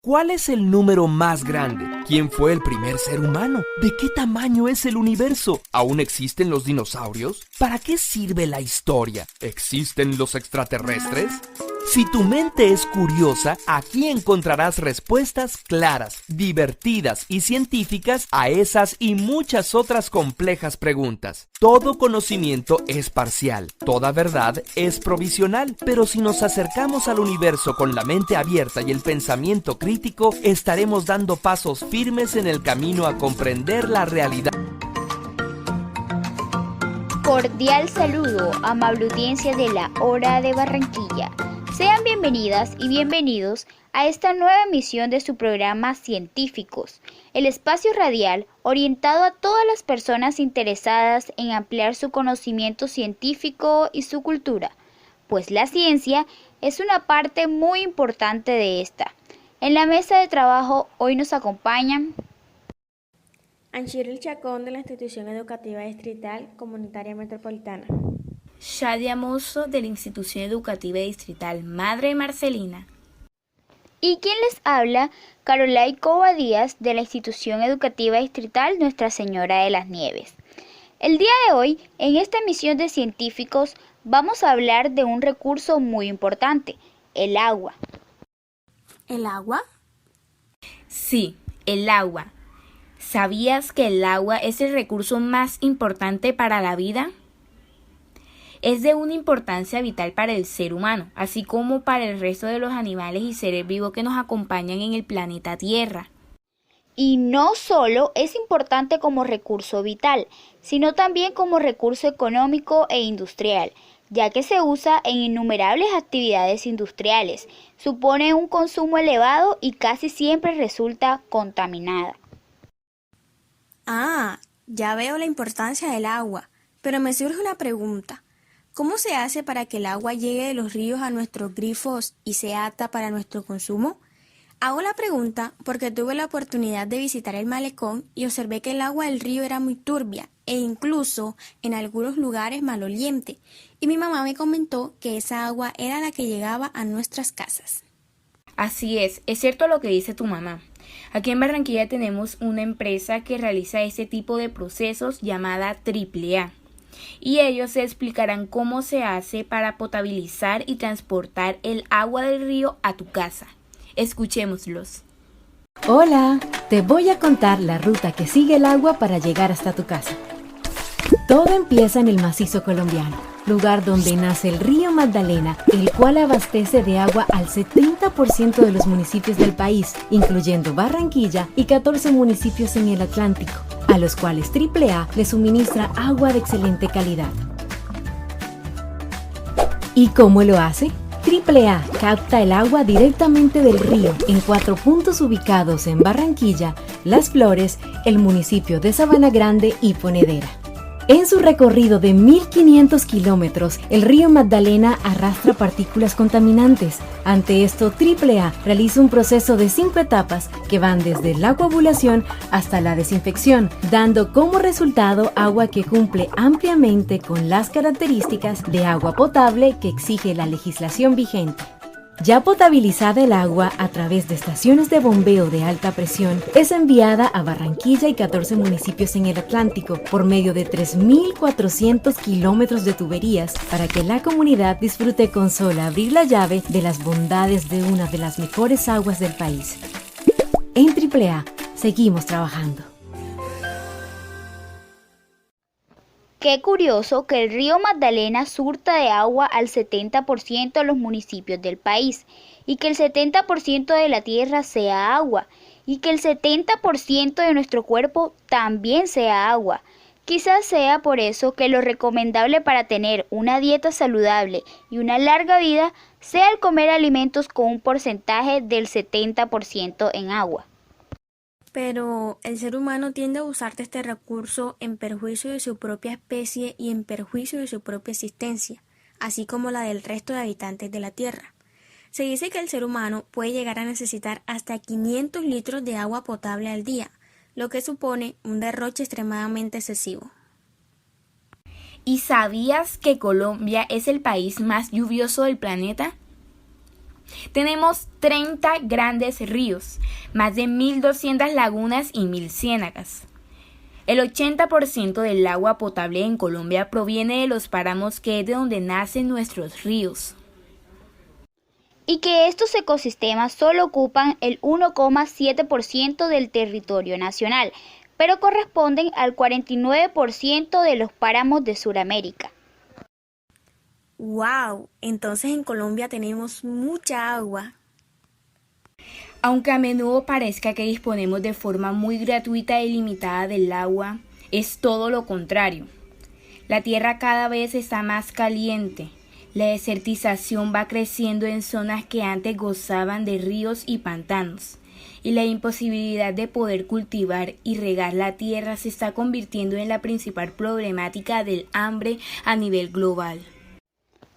¿Cuál es el número más grande? ¿Quién fue el primer ser humano? ¿De qué tamaño es el universo? ¿Aún existen los dinosaurios? ¿Para qué sirve la historia? ¿Existen los extraterrestres? Si tu mente es curiosa, aquí encontrarás respuestas claras, divertidas y científicas a esas y muchas otras complejas preguntas. Todo conocimiento es parcial, toda verdad es provisional, pero si nos acercamos al universo con la mente abierta y el pensamiento crítico, estaremos dando pasos firmes en el camino a comprender la realidad. Cordial saludo, amable audiencia de la Hora de Barranquilla. Sean bienvenidas y bienvenidos a esta nueva emisión de su programa Científicos, el espacio radial orientado a todas las personas interesadas en ampliar su conocimiento científico y su cultura, pues la ciencia es una parte muy importante de esta. En la mesa de trabajo hoy nos acompañan Anchiril Chacón de la Institución Educativa Distrital Comunitaria Metropolitana. Shadia Mozo de la Institución Educativa Distrital Madre Marcelina. Y quien les habla, Carolay Cova Díaz de la Institución Educativa Distrital Nuestra Señora de las Nieves. El día de hoy, en esta emisión de Científicos, vamos a hablar de un recurso muy importante, el agua. ¿El agua? Sí, el agua. ¿Sabías que el agua es el recurso más importante para la vida? Es de una importancia vital para el ser humano, así como para el resto de los animales y seres vivos que nos acompañan en el planeta Tierra. Y no solo es importante como recurso vital, sino también como recurso económico e industrial, ya que se usa en innumerables actividades industriales, supone un consumo elevado y casi siempre resulta contaminada. Ya veo la importancia del agua, pero me surge una pregunta. ¿Cómo se hace para que el agua llegue de los ríos a nuestros grifos y sea apta para nuestro consumo? Hago la pregunta porque tuve la oportunidad de visitar el malecón y observé que el agua del río era muy turbia e incluso en algunos lugares maloliente, y mi mamá me comentó que esa agua era la que llegaba a nuestras casas. Así es cierto lo que dice tu mamá. Aquí en Barranquilla tenemos una empresa que realiza este tipo de procesos llamada AAA. Y ellos se explicarán cómo se hace para potabilizar y transportar el agua del río a tu casa. Escuchémoslos. Hola, te voy a contar la ruta que sigue el agua para llegar hasta tu casa. Todo empieza en el macizo colombiano, lugar donde nace el río Magdalena, el cual abastece de agua al 70% de los municipios del país, incluyendo Barranquilla y 14 municipios en el Atlántico, a los cuales AAA le suministra agua de excelente calidad. ¿Y cómo lo hace? AAA capta el agua directamente del río en 4 puntos ubicados en Barranquilla, Las Flores, el municipio de Sabana Grande y Ponedera. En su recorrido de 1.500 kilómetros, el río Magdalena arrastra partículas contaminantes. Ante esto, AAA realiza un proceso de 5 etapas que van desde la coagulación hasta la desinfección, dando como resultado agua que cumple ampliamente con las características de agua potable que exige la legislación vigente. Ya potabilizada el agua a través de estaciones de bombeo de alta presión, es enviada a Barranquilla y 14 municipios en el Atlántico por medio de 3.400 kilómetros de tuberías para que la comunidad disfrute con solo abrir la llave de las bondades de una de las mejores aguas del país. En AAA seguimos trabajando. Qué curioso que el río Magdalena surta de agua al 70% de los municipios del país y que el 70% de la tierra sea agua y que el 70% de nuestro cuerpo también sea agua. Quizás sea por eso que lo recomendable para tener una dieta saludable y una larga vida sea el comer alimentos con un porcentaje del 70% en agua. Pero el ser humano tiende a usar de este recurso en perjuicio de su propia especie y en perjuicio de su propia existencia, así como la del resto de habitantes de la Tierra. Se dice que el ser humano puede llegar a necesitar hasta 500 litros de agua potable al día, lo que supone un derroche extremadamente excesivo. ¿Y sabías que Colombia es el país más lluvioso del planeta? Tenemos 30 grandes ríos, más de 1.200 lagunas y 1.000 ciénagas. El 80% del agua potable en Colombia proviene de los páramos, que es de donde nacen nuestros ríos. Y que estos ecosistemas solo ocupan el 1,7% del territorio nacional, pero corresponden al 49% de los páramos de Sudamérica. ¡Wow! Entonces en Colombia tenemos mucha agua. Aunque a menudo parezca que disponemos de forma muy gratuita y limitada del agua, es todo lo contrario. La tierra cada vez está más caliente. La desertización va creciendo en zonas que antes gozaban de ríos y pantanos, y la imposibilidad de poder cultivar y regar la tierra se está convirtiendo en la principal problemática del hambre a nivel global.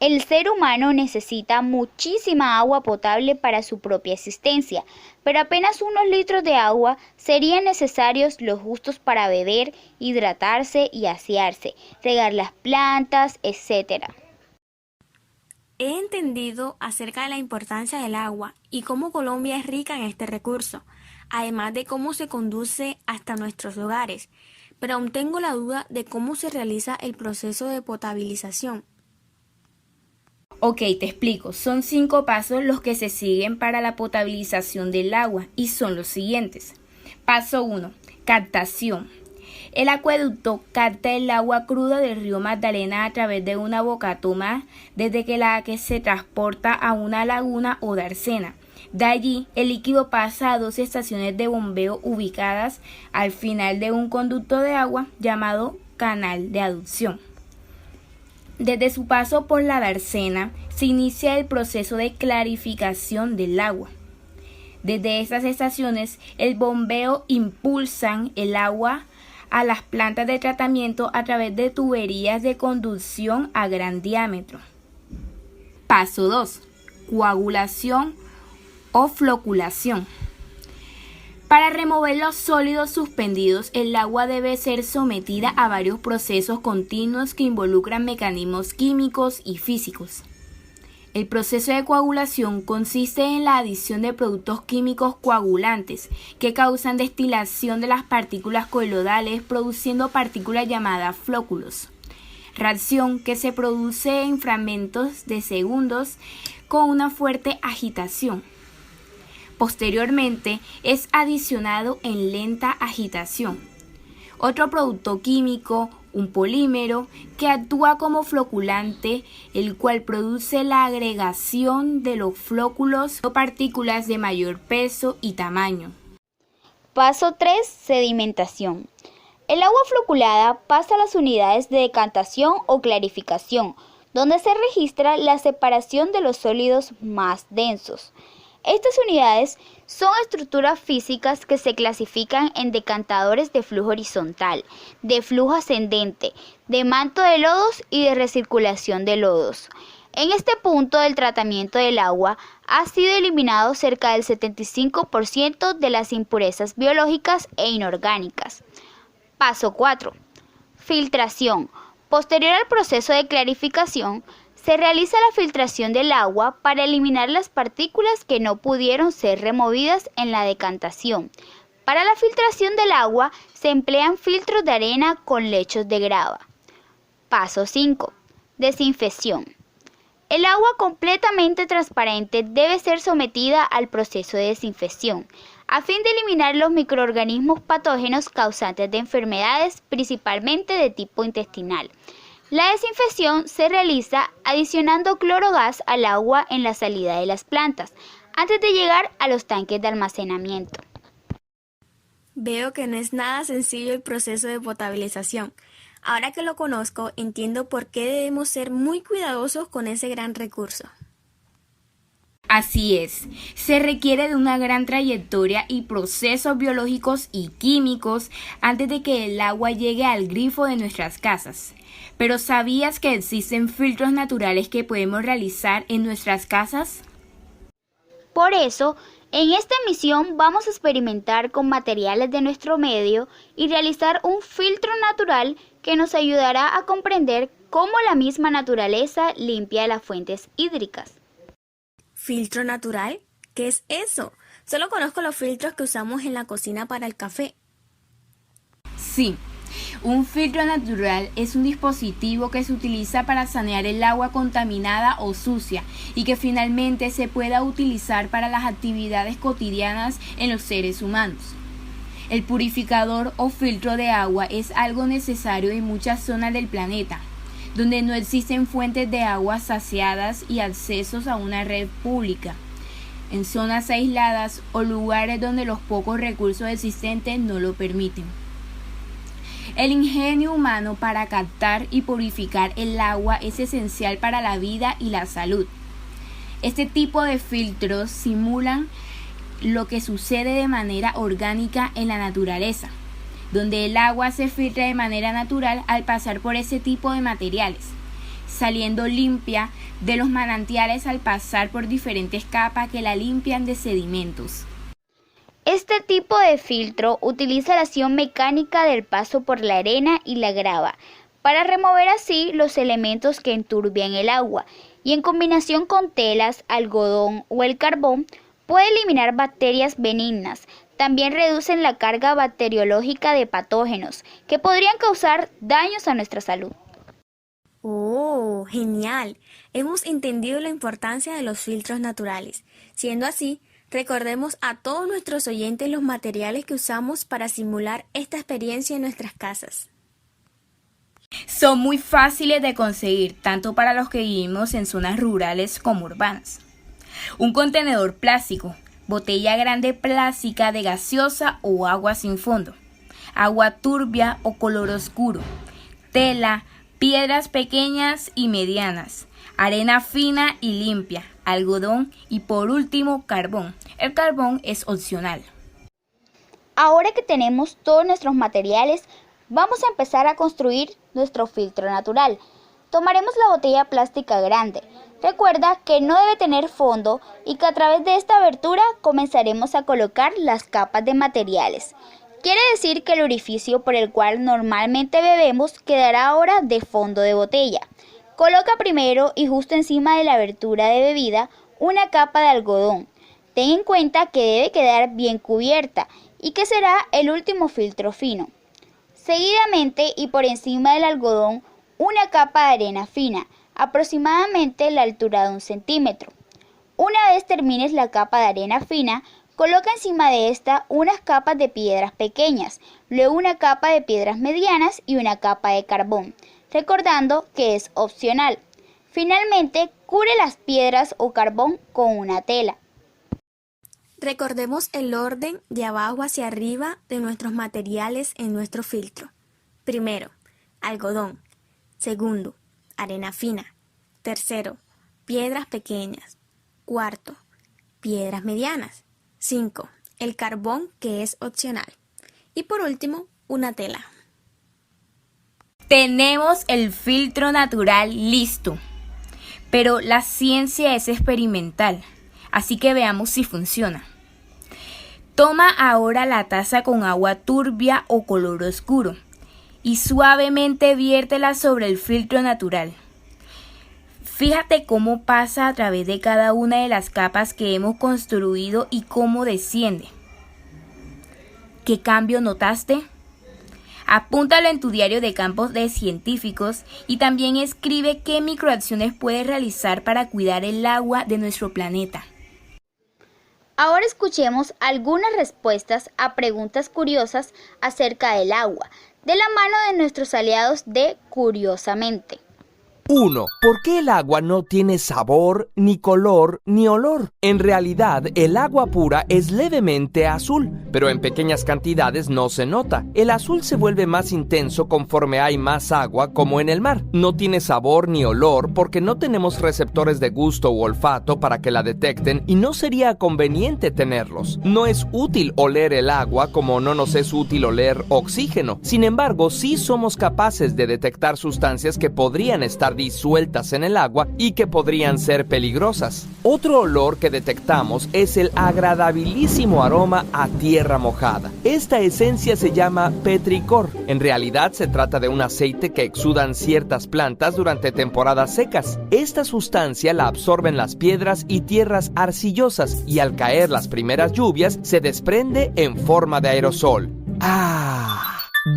El ser humano necesita muchísima agua potable para su propia existencia, pero apenas unos litros de agua serían necesarios los justos para beber, hidratarse y asearse, regar las plantas, etc. He entendido acerca de la importancia del agua y cómo Colombia es rica en este recurso, además de cómo se conduce hasta nuestros hogares, pero aún tengo la duda de cómo se realiza el proceso de potabilización. Ok, te explico. Son 5 pasos los que se siguen para la potabilización del agua y son los siguientes. Paso 1. Captación. El acueducto capta el agua cruda del río Magdalena a través de una bocatoma desde que se transporta a una laguna o dársena. De allí, el líquido pasa a 2 estaciones de bombeo ubicadas al final de un conducto de agua llamado canal de aducción. Desde su paso por la dársena se inicia el proceso de clarificación del agua. Desde estas estaciones, el bombeo impulsan el agua a las plantas de tratamiento a través de tuberías de conducción a gran diámetro. Paso 2. Coagulación o floculación. Para remover los sólidos suspendidos, el agua debe ser sometida a varios procesos continuos que involucran mecanismos químicos y físicos. El proceso de coagulación consiste en la adición de productos químicos coagulantes que causan destilación de las partículas coloidales, produciendo partículas llamadas flóculos. Reacción que se produce en fragmentos de segundos con una fuerte agitación. Posteriormente es adicionado en lenta agitación otro producto químico, un polímero, que actúa como floculante, el cual produce la agregación de los flóculos o partículas de mayor peso y tamaño. Paso 3. Sedimentación. El agua floculada pasa a las unidades de decantación o clarificación, donde se registra la separación de los sólidos más densos. Estas unidades son estructuras físicas que se clasifican en decantadores de flujo horizontal, de flujo ascendente, de manto de lodos y de recirculación de lodos. En este punto del tratamiento del agua ha sido eliminado cerca del 75% de las impurezas biológicas e inorgánicas. Paso 4. Filtración. Posterior al proceso de clarificación, se realiza la filtración del agua para eliminar las partículas que no pudieron ser removidas en la decantación. Para la filtración del agua se emplean filtros de arena con lechos de grava. Paso 5. Desinfección. El agua completamente transparente debe ser sometida al proceso de desinfección, a fin de eliminar los microorganismos patógenos causantes de enfermedades, principalmente de tipo intestinal. La desinfección se realiza adicionando clorogas al agua en la salida de las plantas, antes de llegar a los tanques de almacenamiento. Veo que no es nada sencillo el proceso de potabilización. Ahora que lo conozco, entiendo por qué debemos ser muy cuidadosos con ese gran recurso. Así es, se requiere de una gran trayectoria y procesos biológicos y químicos antes de que el agua llegue al grifo de nuestras casas. Pero ¿sabías que existen filtros naturales que podemos realizar en nuestras casas? Por eso, en esta emisión vamos a experimentar con materiales de nuestro medio y realizar un filtro natural que nos ayudará a comprender cómo la misma naturaleza limpia las fuentes hídricas. ¿Filtro natural? ¿Qué es eso? Solo conozco los filtros que usamos en la cocina para el café. Sí, un filtro natural es un dispositivo que se utiliza para sanear el agua contaminada o sucia y que finalmente se pueda utilizar para las actividades cotidianas en los seres humanos. El purificador o filtro de agua es algo necesario en muchas zonas del planeta, donde no existen fuentes de agua saciadas y accesos a una red pública. En zonas aisladas o lugares donde los pocos recursos existentes no lo permiten. El ingenio humano para captar y purificar el agua es esencial para la vida y la salud. Este tipo de filtros simulan lo que sucede de manera orgánica en la naturaleza, donde el agua se filtra de manera natural al pasar por ese tipo de materiales, saliendo limpia de los manantiales al pasar por diferentes capas que la limpian de sedimentos. Este tipo de filtro utiliza la acción mecánica del paso por la arena y la grava para remover así los elementos que enturbian el agua y en combinación con telas, algodón o el carbón puede eliminar bacterias benignas. También reducen la carga bacteriológica de patógenos que podrían causar daños a nuestra salud. ¡Oh, genial! Hemos entendido la importancia de los filtros naturales. Siendo así, recordemos a todos nuestros oyentes los materiales que usamos para simular esta experiencia en nuestras casas. Son muy fáciles de conseguir, tanto para los que vivimos en zonas rurales como urbanas. Un contenedor plástico, botella grande plástica de gaseosa o agua sin fondo, agua turbia o color oscuro, tela, piedras pequeñas y medianas, arena fina y limpia, algodón y por último carbón. El carbón es opcional. Ahora que tenemos todos nuestros materiales, vamos a empezar a construir nuestro filtro natural. Tomaremos la botella plástica grande. Recuerda que no debe tener fondo y que a través de esta abertura comenzaremos a colocar las capas de materiales. Quiere decir que el orificio por el cual normalmente bebemos quedará ahora de fondo de botella. Coloca primero y justo encima de la abertura de bebida una capa de algodón. Ten en cuenta que debe quedar bien cubierta y que será el último filtro fino. Seguidamente y por encima del algodón una capa de arena fina, aproximadamente la altura de 1 centímetro. Una vez termines la capa de arena fina, coloca encima de esta unas capas de piedras pequeñas, luego una capa de piedras medianas y una capa de carbón, recordando que es opcional. Finalmente, cubre las piedras o carbón con una tela. Recordemos el orden de abajo hacia arriba de nuestros materiales en nuestro filtro. Primero, algodón. Segundo, arena fina. Tercero, piedras pequeñas. Cuarto, piedras medianas. 5. El carbón, que es opcional. Y por último, una tela. Tenemos el filtro natural listo, pero la ciencia es experimental, así que veamos si funciona. Toma ahora la taza con agua turbia o color oscuro y suavemente viértela sobre el filtro natural. Fíjate cómo pasa a través de cada una de las capas que hemos construido y cómo desciende. ¿Qué cambio notaste? Apúntalo en tu diario de campos de científicos y también escribe qué microacciones puedes realizar para cuidar el agua de nuestro planeta. Ahora escuchemos algunas respuestas a preguntas curiosas acerca del agua, de la mano de nuestros aliados de Curiosamente. 1. ¿Por qué el agua no tiene sabor, ni color, ni olor? En realidad, el agua pura es levemente azul, pero en pequeñas cantidades no se nota. El azul se vuelve más intenso conforme hay más agua, como en el mar. No tiene sabor ni olor porque no tenemos receptores de gusto u olfato para que la detecten y no sería conveniente tenerlos. No es útil oler el agua como no nos es útil oler oxígeno. Sin embargo, sí somos capaces de detectar sustancias que podrían estar disueltas en el agua y que podrían ser peligrosas. Otro olor que detectamos es el agradabilísimo aroma a tierra mojada. Esta esencia se llama petricor. En realidad se trata de un aceite que exudan ciertas plantas durante temporadas secas. Esta sustancia la absorben las piedras y tierras arcillosas y al caer las primeras lluvias se desprende en forma de aerosol.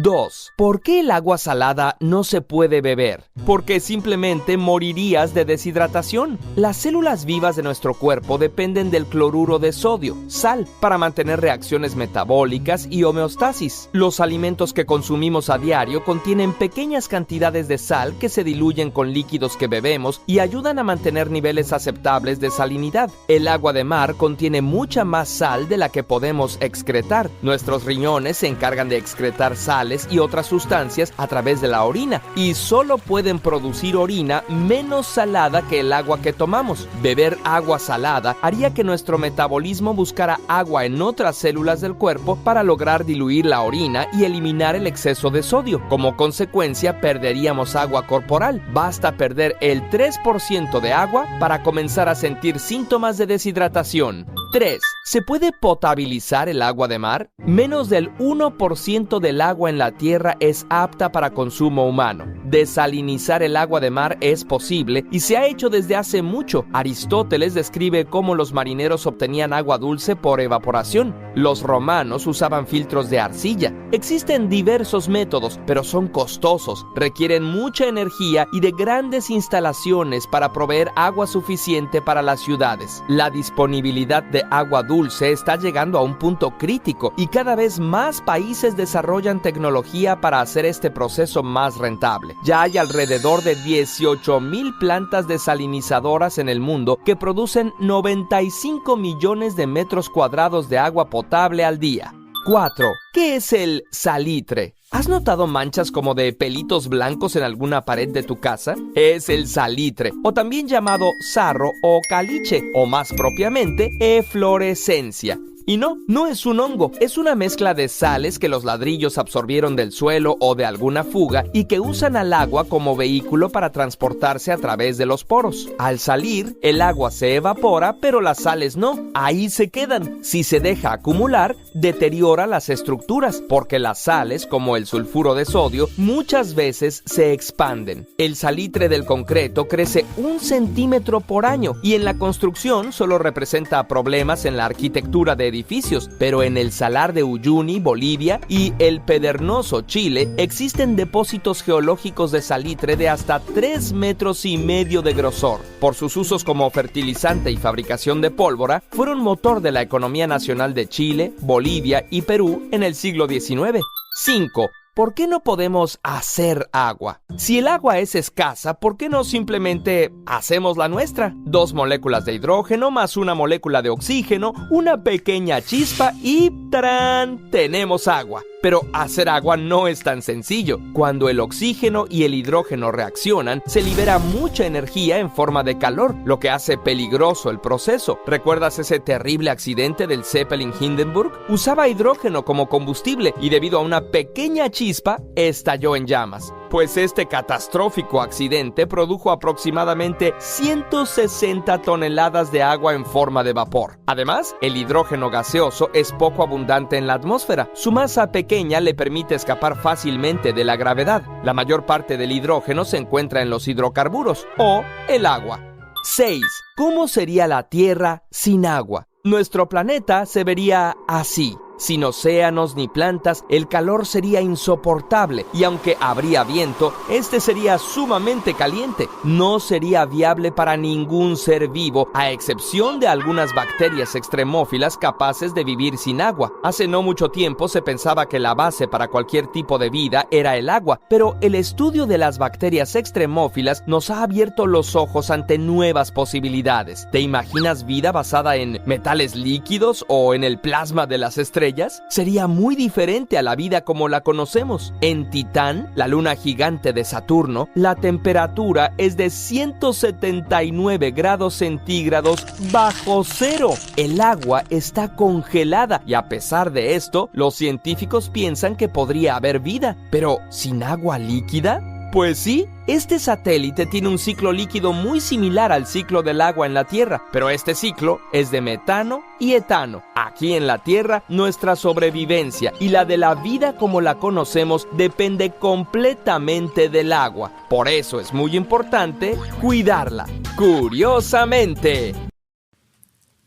2. ¿Por qué el agua salada no se puede beber? Porque simplemente morirías de deshidratación. Las células vivas de nuestro cuerpo dependen del cloruro de sodio, sal, para mantener reacciones metabólicas y homeostasis. Los alimentos que consumimos a diario contienen pequeñas cantidades de sal que se diluyen con líquidos que bebemos y ayudan a mantener niveles aceptables de salinidad. El agua de mar contiene mucha más sal de la que podemos excretar. Nuestros riñones se encargan de excretar sales y otras sustancias a través de la orina y solo pueden producir orina menos salada que el agua que tomamos. Beber agua salada haría que nuestro metabolismo buscara agua en otras células del cuerpo para lograr diluir la orina y eliminar el exceso de sodio. Como consecuencia, perderíamos agua corporal. Basta perder el 3% de agua para comenzar a sentir síntomas de deshidratación. 3. ¿Se puede potabilizar el agua de mar? Menos del 1% del agua en la tierra es apta para consumo humano. Desalinizar el agua de mar es posible y se ha hecho desde hace mucho. Aristóteles describe cómo los marineros obtenían agua dulce por evaporación. Los romanos usaban filtros de arcilla. Existen diversos métodos, pero son costosos, requieren mucha energía y de grandes instalaciones para proveer agua suficiente para las ciudades. La disponibilidad de agua dulce está llegando a un punto crítico y cada vez más países desarrollan tecnología para hacer este proceso más rentable. Ya hay alrededor de 18,000 plantas desalinizadoras en el mundo que producen 95 millones de metros cuadrados de agua potable al día. 4. ¿Qué es el salitre? ¿Has notado manchas como de pelitos blancos en alguna pared de tu casa? Es el salitre, o también llamado sarro o caliche, o más propiamente, eflorescencia. Y no es un hongo, es una mezcla de sales que los ladrillos absorbieron del suelo o de alguna fuga y que usan al agua como vehículo para transportarse a través de los poros. Al salir, el agua se evapora, pero las sales no, ahí se quedan. Si se deja acumular, deteriora las estructuras, porque las sales, como el sulfuro de sodio, muchas veces se expanden. El salitre del concreto crece 1 centímetro por año y en la construcción solo representa problemas en la arquitectura de edificios, pero en el Salar de Uyuni, Bolivia, y el Pedernioso, Chile, existen depósitos geológicos de salitre de hasta 3,5 metros de grosor. Por sus usos como fertilizante y fabricación de pólvora, fueron motor de la economía nacional de Chile, Bolivia y Perú en el siglo XIX. 5. ¿Por qué no podemos hacer agua? Si el agua es escasa, ¿por qué no simplemente hacemos la nuestra? 2 moléculas de hidrógeno más una molécula de oxígeno, una pequeña chispa y ¡tarán! Tenemos agua. Pero hacer agua no es tan sencillo. Cuando el oxígeno y el hidrógeno reaccionan, se libera mucha energía en forma de calor, lo que hace peligroso el proceso. ¿Recuerdas ese terrible accidente del Zeppelin Hindenburg? Usaba hidrógeno como combustible y debido a una pequeña chispa, estalló en llamas. Pues este catastrófico accidente produjo aproximadamente 160 toneladas de agua en forma de vapor. Además, el hidrógeno gaseoso es poco abundante en la atmósfera. Su masa pequeña le permite escapar fácilmente de la gravedad. La mayor parte del hidrógeno se encuentra en los hidrocarburos o el agua. 6. ¿Cómo sería la Tierra sin agua? Nuestro planeta se vería así. Sin océanos ni plantas, el calor sería insoportable y aunque habría viento, este sería sumamente caliente. No sería viable para ningún ser vivo, a excepción de algunas bacterias extremófilas capaces de vivir sin agua. Hace no mucho tiempo se pensaba que la base para cualquier tipo de vida era el agua, pero el estudio de las bacterias extremófilas nos ha abierto los ojos ante nuevas posibilidades. ¿Te imaginas vida basada en metales líquidos o en el plasma de las estrellas? Sería muy diferente a la vida como la conocemos. En Titán, la luna gigante de Saturno, la temperatura es de 179 grados centígrados bajo cero. El agua está congelada y a pesar de esto, los científicos piensan que podría haber vida. Pero, ¿sin agua líquida? Pues sí, este satélite tiene un ciclo líquido muy similar al ciclo del agua en la Tierra, pero este ciclo es de metano y etano. Aquí en la Tierra, nuestra sobrevivencia y la de la vida como la conocemos depende completamente del agua. Por eso es muy importante cuidarla. ¡Curiosamente!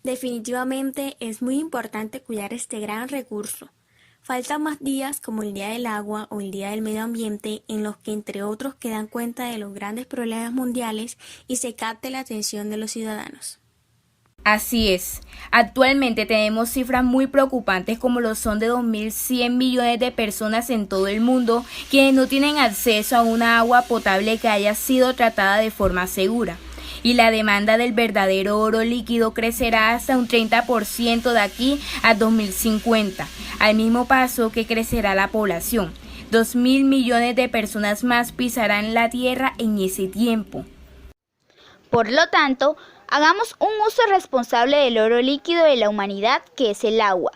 Definitivamente es muy importante cuidar este gran recurso. Faltan más días como el Día del Agua o el Día del Medio Ambiente en los que entre otros que dan cuenta de los grandes problemas mundiales y se capte la atención de los ciudadanos. Así es. Actualmente tenemos cifras muy preocupantes como lo son de 2.100 millones de personas en todo el mundo quienes no tienen acceso a una agua potable que haya sido tratada de forma segura. Y la demanda del verdadero oro líquido crecerá hasta un 30% de aquí a 2050, al mismo paso que crecerá la población. 2.000 millones de personas más pisarán la tierra en ese tiempo. Por lo tanto, hagamos un uso responsable del oro líquido de la humanidad, que es el agua.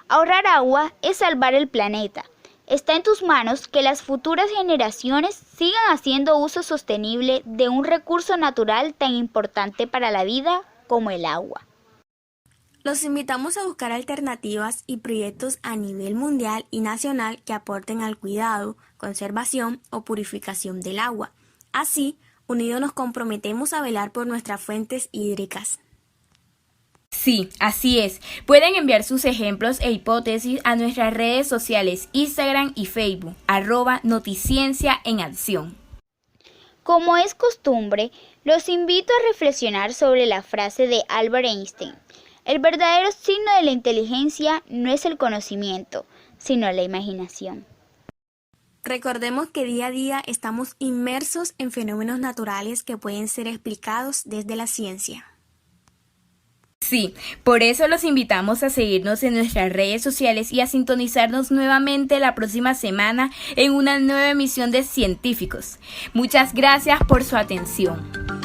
Ahorrar agua es salvar el planeta. Está en tus manos que las futuras generaciones sigan haciendo uso sostenible de un recurso natural tan importante para la vida como el agua. Los invitamos a buscar alternativas y proyectos a nivel mundial y nacional que aporten al cuidado, conservación o purificación del agua. Así, unidos nos comprometemos a velar por nuestras fuentes hídricas. Sí, así es. Pueden enviar sus ejemplos e hipótesis a nuestras redes sociales Instagram y Facebook, @Noticiencia en Acción. Como es costumbre, los invito a reflexionar sobre la frase de Albert Einstein. El verdadero signo de la inteligencia no es el conocimiento, sino la imaginación. Recordemos que día a día estamos inmersos en fenómenos naturales que pueden ser explicados desde la ciencia. Sí, por eso los invitamos a seguirnos en nuestras redes sociales y a sintonizarnos nuevamente la próxima semana en una nueva emisión de Científicos. Muchas gracias por su atención.